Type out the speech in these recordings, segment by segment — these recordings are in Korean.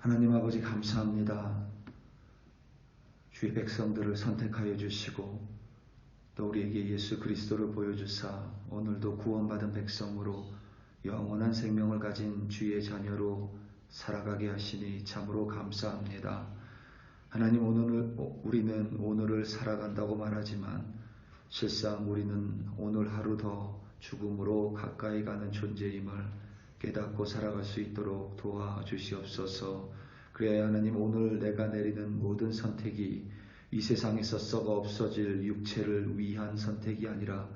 하나님 아버지 감사합니다. 주의 백성들을 선택하여 주시고 또 우리에게 예수 그리스도를 보여주사 오늘도 구원받은 백성으로 영원한 생명을 가진 주의 자녀로 살아가게 하시니 참으로 감사합니다. 하나님, 우리는 오늘을 살아간다고 말하지만 실상 우리는 오늘 하루 더 죽음으로 가까이 가는 존재임을 깨닫고 살아갈 수 있도록 도와주시옵소서. 그래야 하나님, 오늘 내가 내리는 모든 선택이 이 세상에서 썩어 없어질 육체를 위한 선택이 아니라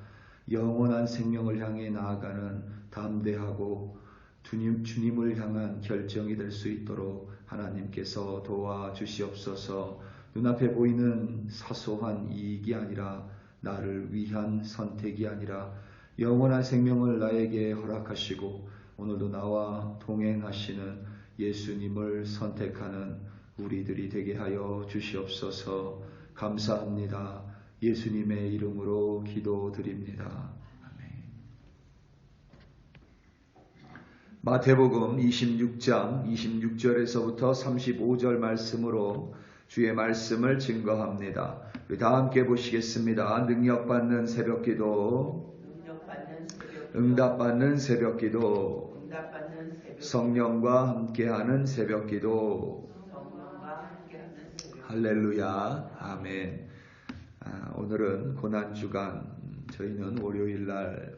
영원한 생명을 향해 나아가는 담대하고 주님을 향한 결정이 될 수 있도록 하나님께서 도와주시옵소서. 눈앞에 보이는 사소한 이익이 아니라 나를 위한 선택이 아니라 영원한 생명을 나에게 허락하시고 오늘도 나와 동행하시는 예수님을 선택하는 우리들이 되게 하여 주시옵소서. 감사합니다. 예수님의 이름으로 기도드립니다. 아멘. 마태복음 26장 26절에서부터 35절 말씀으로 주의 말씀을 증거합니다. 우리 다 함께 보시겠습니다. 능력받는 새벽기도, 응답받는 새벽기도, 성령과 함께하는 새벽기도. 할렐루야. 아멘. 오늘은 고난주간, 저희는 월요일날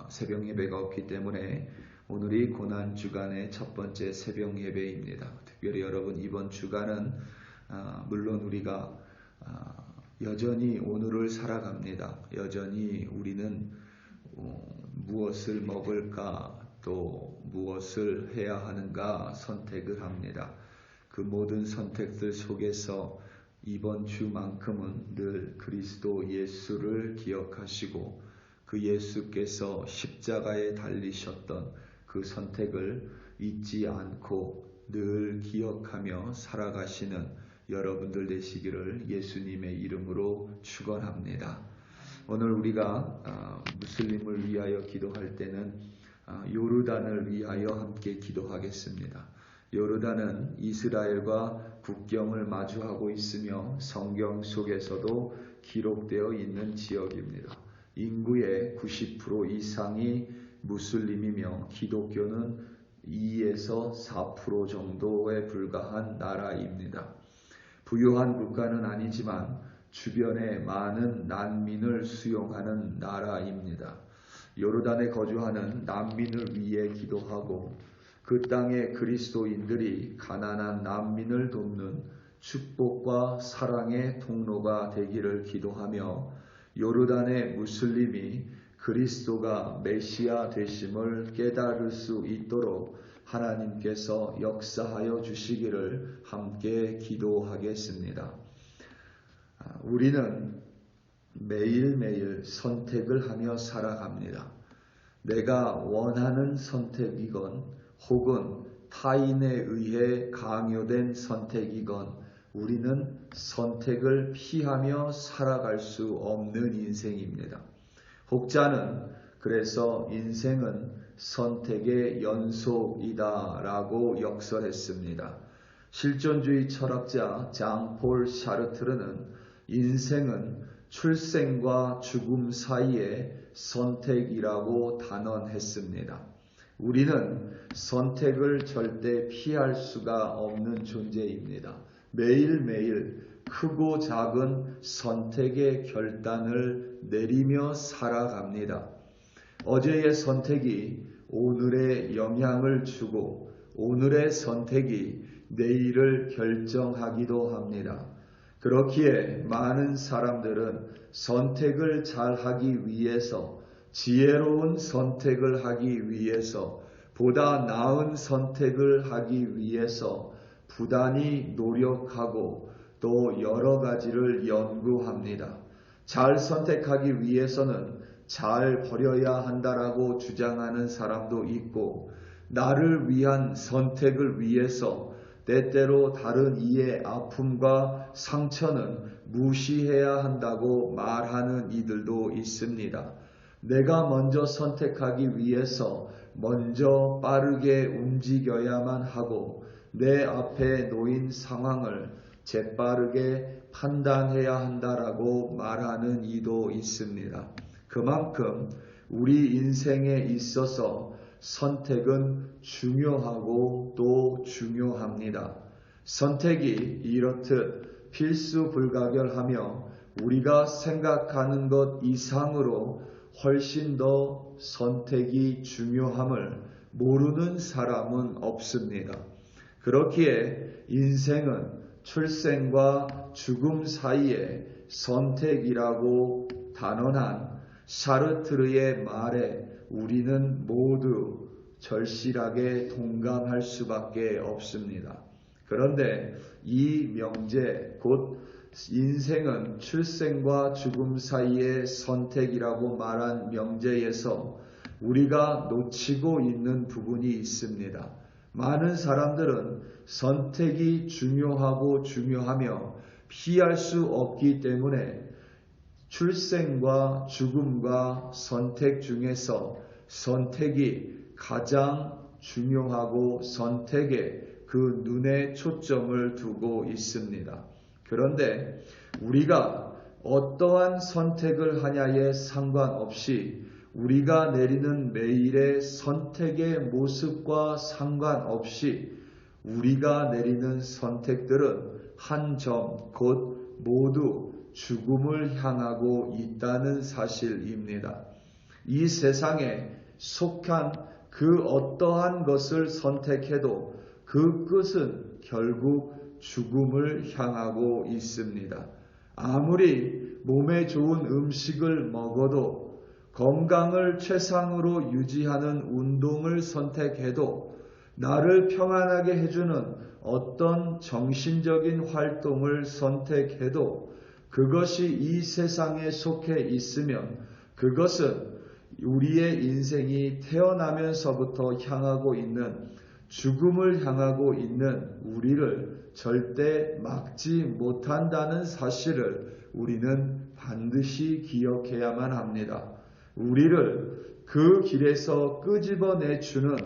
새벽 예배가 없기 때문에 오늘이 고난주간의 첫 번째 새벽 예배입니다. 특별히 여러분, 이번 주간은 물론 우리가 여전히 오늘을 살아갑니다. 여전히 우리는 무엇을 먹을까, 또 무엇을 해야 하는가 선택을 합니다. 그 모든 선택들 속에서 이번 주만큼은 늘 그리스도 예수를 기억하시고 그 예수께서 십자가에 달리셨던 그 선택을 잊지 않고 늘 기억하며 살아가시는 여러분들 되시기를 예수님의 이름으로 축원합니다. 오늘 우리가 무슬림을 위하여 기도할 때는 요르단을 위하여 함께 기도하겠습니다. 요르단은 이스라엘과 국경을 마주하고 있으며 성경 속에서도 기록되어 있는 지역입니다. 인구의 90% 이상이 무슬림이며 기독교는 2에서 4% 정도에 불과한 나라입니다. 부유한 국가는 아니지만 주변에 많은 난민을 수용하는 나라입니다. 요르단에 거주하는 난민을 위해 기도하고 그 땅의 그리스도인들이 가난한 난민을 돕는 축복과 사랑의 통로가 되기를 기도하며 요르단의 무슬림이 그리스도가 메시아 되심을 깨달을 수 있도록 하나님께서 역사하여 주시기를 함께 기도하겠습니다. 우리는 매일매일 선택을 하며 살아갑니다. 내가 원하는 선택이건 혹은 타인에 의해 강요된 선택이건 우리는 선택을 피하며 살아갈 수 없는 인생입니다. 혹자는 그래서 인생은 선택의 연속이다 라고 역설했습니다. 실존주의 철학자 장폴 샤르트르는 인생은 출생과 죽음 사이의 선택이라고 단언했습니다. 우리는 선택을 절대 피할 수가 없는 존재입니다. 매일매일 크고 작은 선택의 결단을 내리며 살아갑니다. 어제의 선택이 오늘의 영향을 주고 오늘의 선택이 내일을 결정하기도 합니다. 그렇기에 많은 사람들은 선택을 잘하기 위해서, 지혜로운 선택을 하기 위해서, 보다 나은 선택을 하기 위해서 부단히 노력하고 또 여러 가지를 연구합니다. 잘 선택하기 위해서는 잘 버려야 한다라고 주장하는 사람도 있고, 나를 위한 선택을 위해서 때때로 다른 이의 아픔과 상처는 무시해야 한다고 말하는 이들도 있습니다. 내가 먼저 선택하기 위해서 먼저 빠르게 움직여야만 하고 내 앞에 놓인 상황을 재빠르게 판단해야 한다라고 말하는 이도 있습니다. 그만큼 우리 인생에 있어서 선택은 중요하고 또 중요합니다. 선택이 이렇듯 필수 불가결하며 우리가 생각하는 것 이상으로 훨씬 더 선택이 중요함을 모르는 사람은 없습니다. 그렇기에 인생은 출생과 죽음 사이의 선택이라고 단언한 사르트르의 말에 우리는 모두 절실하게 동감할 수밖에 없습니다. 그런데 이 명제, 곧 인생은 출생과 죽음 사이의 선택이라고 말한 명제에서 우리가 놓치고 있는 부분이 있습니다. 많은 사람들은 선택이 중요하고 중요하며 피할 수 없기 때문에 출생과 죽음과 선택 중에서 선택이 가장 중요하고 선택에 그 눈에 초점을 두고 있습니다. 그런데 우리가 어떠한 선택을 하냐에 상관없이 우리가 내리는 매일의 선택의 모습과 상관없이 우리가 내리는 선택들은 한 점, 곧 모두 죽음을 향하고 있다는 사실입니다. 이 세상에 속한 그 어떠한 것을 선택해도 그 끝은 결국 죽음을 향하고 있습니다. 아무리 몸에 좋은 음식을 먹어도 건강을 최상으로 유지하는 운동을 선택해도 나를 평안하게 해주는 어떤 정신적인 활동을 선택해도 그것이 이 세상에 속해 있으면 그것은 우리의 인생이 태어나면서부터 향하고 있는 죽음을 향하고 있는 우리를 절대 막지 못한다는 사실을 우리는 반드시 기억해야만 합니다. 우리를 그 길에서 끄집어내주는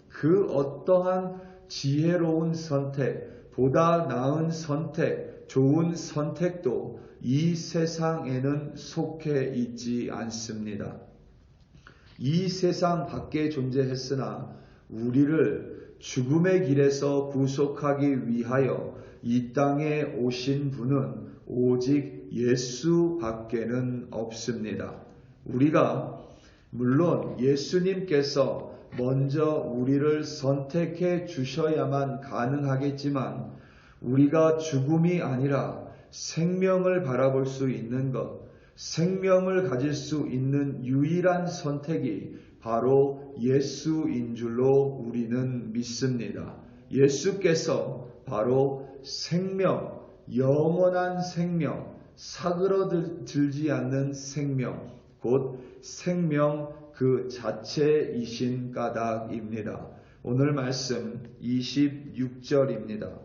그 어떠한 지혜로운 선택, 보다 나은 선택, 좋은 선택도 이 세상에는 속해 있지 않습니다. 이 세상 밖에 존재했으나 우리를 죽음의 길에서 구속하기 위하여 이 땅에 오신 분은 오직 예수 밖에는 없습니다. 우리가 물론 예수님께서 먼저 우리를 선택해 주셔야만 가능하겠지만 우리가 죽음이 아니라 생명을 바라볼 수 있는 것, 생명을 가질 수 있는 유일한 선택이 바로 예수인 줄로 우리는 믿습니다. 예수께서 바로 생명, 영원한 생명, 사그러들지 않는 생명, 곧 생명 그 자체이신 까닭입니다. 오늘 말씀 26절입니다.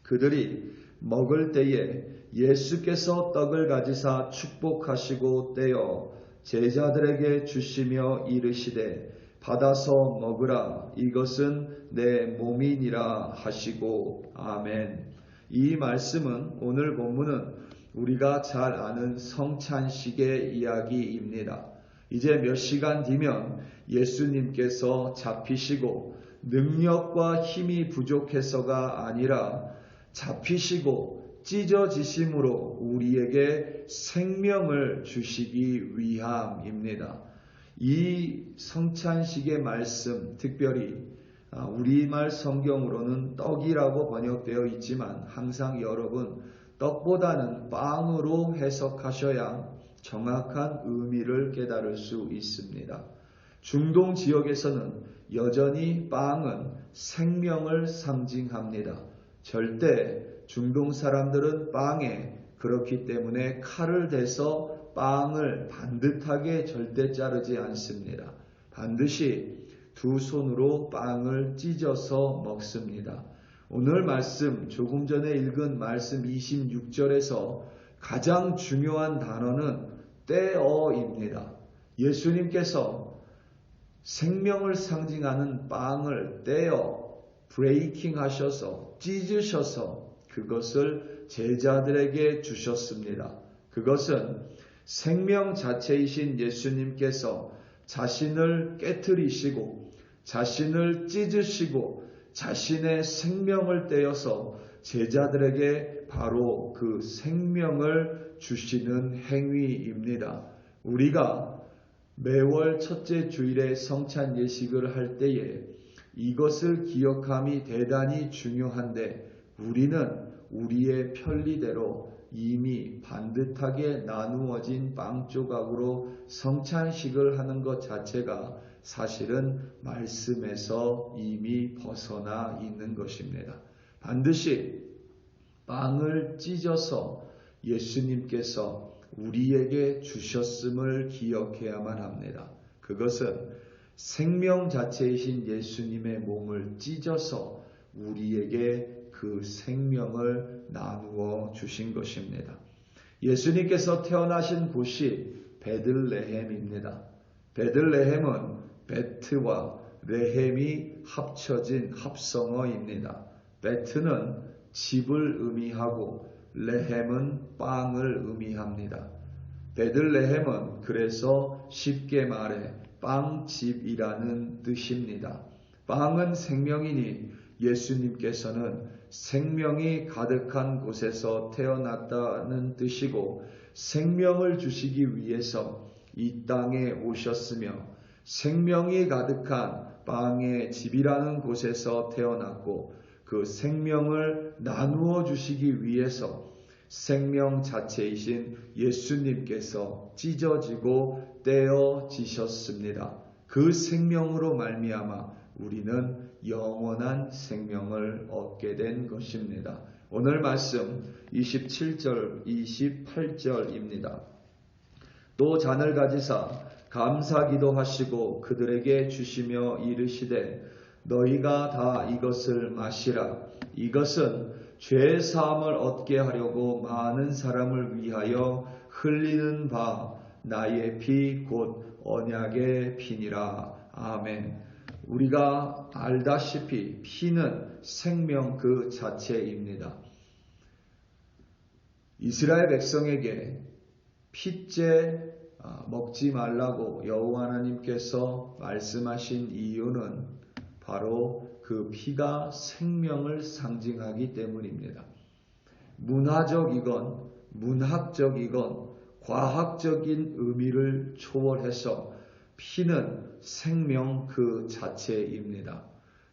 그들이 먹을 때에 예수께서 떡을 가지사 축복하시고 떼어 제자들에게 주시며 이르시되 받아서 먹으라 이것은 내 몸이니라 하시고 아멘. 이 말씀은 오늘 본문은 우리가 잘 아는 성찬식의 이야기입니다. 이제 몇 시간 뒤면 예수님께서 잡히시고 능력과 힘이 부족해서가 아니라 잡히시고 찢어지심으로 우리에게 생명을 주시기 위함입니다. 이 성찬식의 말씀, 특별히 우리말 성경으로는 떡이라고 번역되어 있지만 항상 여러분 떡보다는 빵으로 해석하셔야 정확한 의미를 깨달을 수 있습니다. 중동 지역에서는 여전히 빵은 생명을 상징합니다. 절대 중동 사람들은 빵에 그렇기 때문에 칼을 대서 빵을 반듯하게 절대 자르지 않습니다. 반드시 두 손으로 빵을 찢어서 먹습니다. 오늘 말씀, 조금 전에 읽은 말씀 26절에서 가장 중요한 단어는 떼어입니다. 예수님께서 생명을 상징하는 빵을 떼어 브레이킹 하셔서 찢으셔서 그것을 제자들에게 주셨습니다. 그것은 생명 자체이신 예수님께서 자신을 깨트리시고 자신을 찢으시고 자신의 생명을 떼어서 제자들에게 바로 그 생명을 주시는 행위입니다. 우리가 매월 첫째 주일에 성찬 예식을 할 때에 이것을 기억함이 대단히 중요한데 우리는 우리의 편리대로 이미 반듯하게 나누어진 빵 조각으로 성찬식을 하는 것 자체가 사실은 말씀에서 이미 벗어나 있는 것입니다. 반드시 빵을 찢어서 예수님께서 우리에게 주셨음을 기억해야만 합니다. 그것은 생명 자체이신 예수님의 몸을 찢어서 우리에게 그 생명을 나누어 주신 것입니다. 예수님께서 태어나신 곳이 베들레헴입니다. 베들레헴은 베트와 레헴이 합쳐진 합성어입니다. 베트는 집을 의미하고 레헴은 빵을 의미합니다. 베들레헴은 그래서 쉽게 말해 빵집이라는 뜻입니다. 빵은 생명이니 예수님께서는 생명이 가득한 곳에서 태어났다는 뜻이고 생명을 주시기 위해서 이 땅에 오셨으며 생명이 가득한 빵의 집이라는 곳에서 태어났고 그 생명을 나누어 주시기 위해서 생명 자체이신 예수님께서 찢어지고 떼어지셨습니다. 그 생명으로 말미암아 우리는 영원한 생명을 얻게 된 것입니다. 오늘 말씀 27절, 28절입니다. 또 잔을 가지사 감사기도 하시고 그들에게 주시며 이르시되 너희가 다 이것을 마시라. 이것은 죄 사함을 얻게 하려고 많은 사람을 위하여 흘리는 바 나의 피 곧 언약의 피니라. 아멘. 우리가 알다시피 피는 생명 그 자체입니다. 이스라엘 백성에게 피째 먹지 말라고 여호와 하나님께서 말씀하신 이유는 바로 그 피가 생명을 상징하기 때문입니다. 문화적이건 문학적이건 과학적인 의미를 초월해서 피는 생명 그 자체입니다.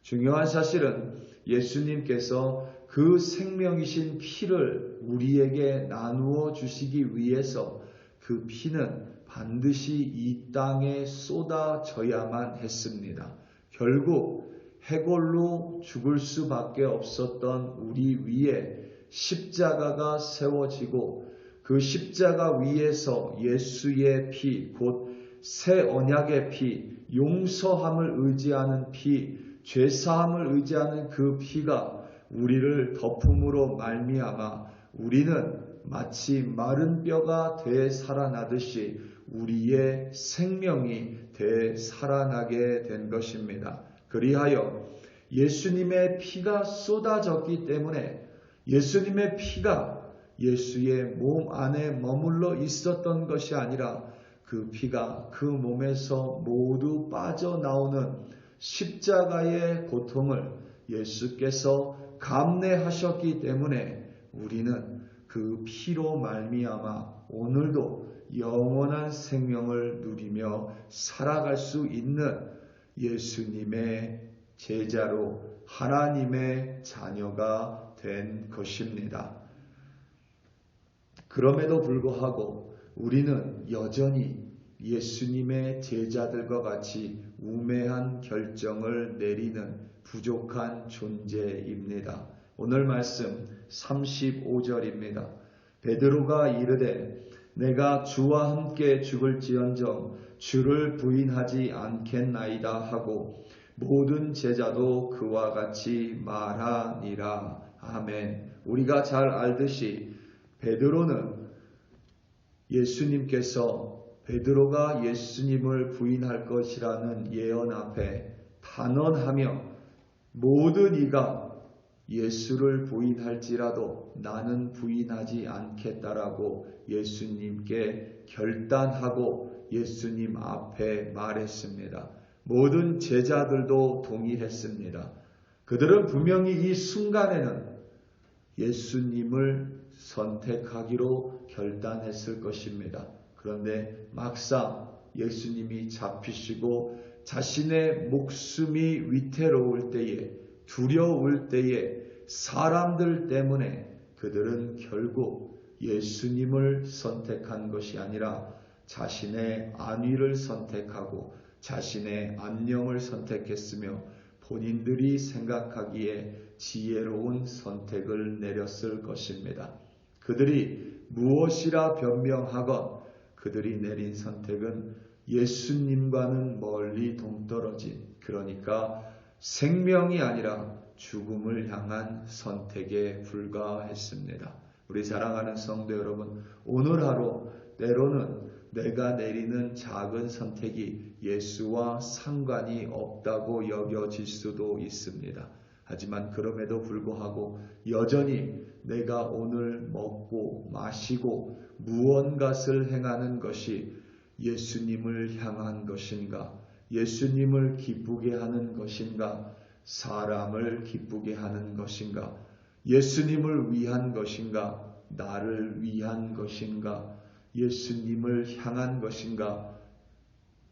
중요한 사실은 예수님께서 그 생명이신 피를 우리에게 나누어 주시기 위해서 그 피는 반드시 이 땅에 쏟아져야만 했습니다. 결국 해골로 죽을 수밖에 없었던 우리 위에 십자가가 세워지고 그 십자가 위에서 예수의 피, 곧 새 언약의 피, 용서함을 의지하는 피, 죄사함을 의지하는 그 피가 우리를 덮음으로 말미암아 우리는 마치 마른 뼈가 되살아나듯이 우리의 생명이 되살아나게 된 것입니다. 그리하여 예수님의 피가 쏟아졌기 때문에 예수님의 피가 예수의 몸 안에 머물러 있었던 것이 아니라 그 피가 그 몸에서 모두 빠져나오는 십자가의 고통을 예수께서 감내하셨기 때문에 우리는 그 피로 말미암아 오늘도 영원한 생명을 누리며 살아갈 수 있는 예수님의 제자로 하나님의 자녀가 된 것입니다. 그럼에도 불구하고 우리는 여전히 예수님의 제자들과 같이 우매한 결정을 내리는 부족한 존재입니다. 오늘 말씀 35절입니다. 베드로가 이르되 내가 주와 함께 죽을지언정 주를 부인하지 않겠나이다 하고 모든 제자도 그와 같이 말하니라. 아멘. 우리가 잘 알듯이 베드로는 예수님께서 베드로가 예수님을 부인할 것이라는 예언 앞에 단언하며 모든 이가 예수를 부인할지라도 나는 부인하지 않겠다라고 예수님께 결단하고 예수님 앞에 말했습니다. 모든 제자들도 동의했습니다. 그들은 분명히 이 순간에는 예수님을 선택하기로 결단했을 것입니다. 그런데 막상 예수님이 잡히시고 자신의 목숨이 위태로울 때에, 두려울 때에 사람들 때문에 그들은 결국 예수님을 선택한 것이 아니라 자신의 안위를 선택하고 자신의 안녕을 선택했으며 본인들이 생각하기에 지혜로운 선택을 내렸을 것입니다. 그들이 무엇이라 변명하건 그들이 내린 선택은 예수님과는 멀리 동떨어진, 그러니까 생명이 아니라 죽음을 향한 선택에 불과했습니다. 우리 사랑하는 성도 여러분, 오늘 하루 때로는 내가 내리는 작은 선택이 예수와 상관이 없다고 여겨질 수도 있습니다. 하지만 그럼에도 불구하고 여전히 내가 오늘 먹고 마시고 무언가를 행하는 것이 예수님을 향한 것인가, 예수님을 기쁘게 하는 것인가, 사람을 기쁘게 하는 것인가, 예수님을 위한 것인가, 나를 위한 것인가, 예수님을 향한 것인가,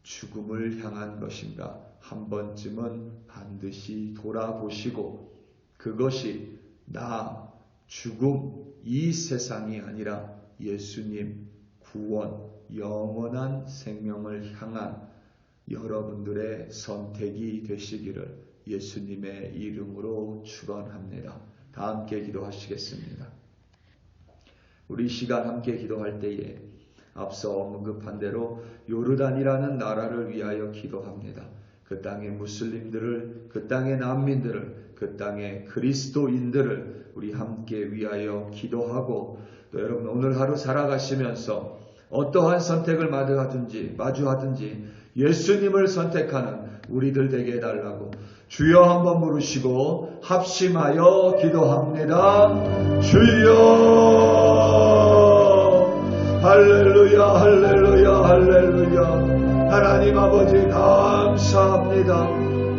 죽음을 향한 것인가, 한 번쯤은 반드시 돌아보시고 그것이 나, 죽음, 이 세상이 아니라 예수님, 구원, 영원한 생명을 향한 여러분들의 선택이 되시기를 예수님의 이름으로 축원합니다. 다 함께 기도하시겠습니다. 우리 시간 함께 기도할 때에 앞서 언급한 대로 요르단이라는 나라를 위하여 기도합니다. 그 땅의 무슬림들을, 그 땅의 난민들을, 그 땅의 그리스도인들을 우리 함께 위하여 기도하고, 또 여러분 오늘 하루 살아가시면서 어떠한 선택을 마주하든지 예수님을 선택하는 우리들 되게 해달라고 주여 한번 부르시고 합심하여 기도합니다. 주여, 할렐루야, 할렐루야, 할렐루야. 하나님 아버지 감사합니다.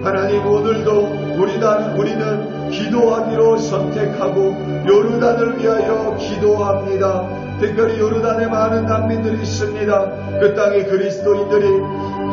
하나님 오늘도 우리는 기도하기로 선택하고 요르단을 위하여 기도합니다. 특별히 요르단에 많은 난민들이 있습니다. 그 땅의 그리스도인들이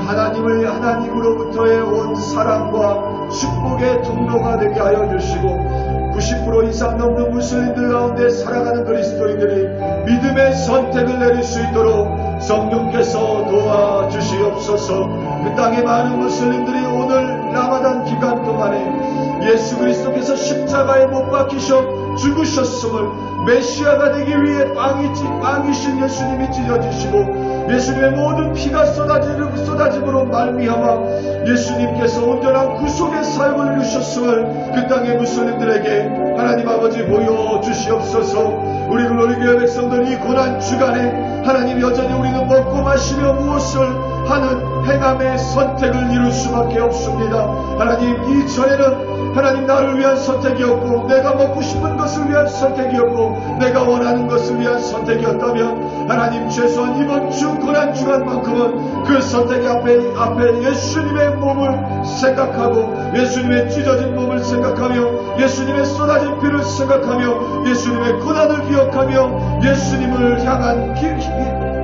하나님으로부터의 온 사랑과 축복의 통로가 되게 하여 주시고 90% 이상 넘는 무슬림들 가운데 살아가는 그리스도인들이 믿음의 선택을 내릴 수 있도록 성령께서 도와주시옵소서. 그 땅의 많은 무슬림들이 오늘 라마단 기간 동안에 예수 그리스도께서 십자가에 못 박히셔 죽으셨음을 메시아가 되기 위해 빵이신 예수님이 찢어지시고 예수님의 모든 피가 쏟아짐으로 말미암아 예수님께서 온전한 구속의 사역을 이루셨음을 그 땅의 무슬림들에게 하나님 아버지 보여주시옵소서. 우리 글로리교회 백성들 이 고난 주간에 하나님 여전히 우리는 먹고 마시며 무엇을 하는 행함의 선택을 이룰 수밖에 없습니다. 하나님 이전에는 하나님 나를 위한 선택이었고 내가 먹고 싶은 것을 위한 선택이었고 내가 원하는 것을 위한 선택이었다면 하나님 최소한 이번 주 고난 주간만큼은 그 선택 앞에 예수님의 몸을 생각하고 예수님의 찢어진 몸을 생각하며 예수님의 쏟아진 피를 생각하며 예수님의 고난을 기억하며 예수님을 향한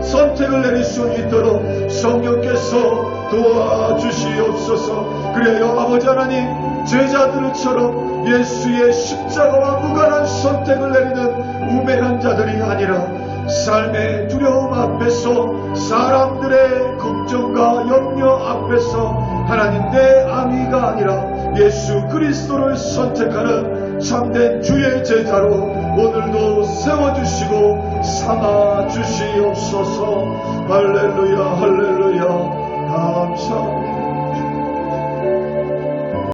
선택을 내릴 수 있도록 성령께서 도와주시옵소서. 그래요 아버지 하나님, 제자들처럼 예수의 십자가와 무관한 선택을 내리는 우매한 자들이 아니라 삶의 두려움 앞에서 사람들의 걱정과 염려 앞에서 하나님 내 안위가 아니라 예수 그리스도를 선택하는 참된 주의 제자로 오늘도 세워주시고 삼아주시옵소서. 할렐루야, 할렐루야. 감사합니다.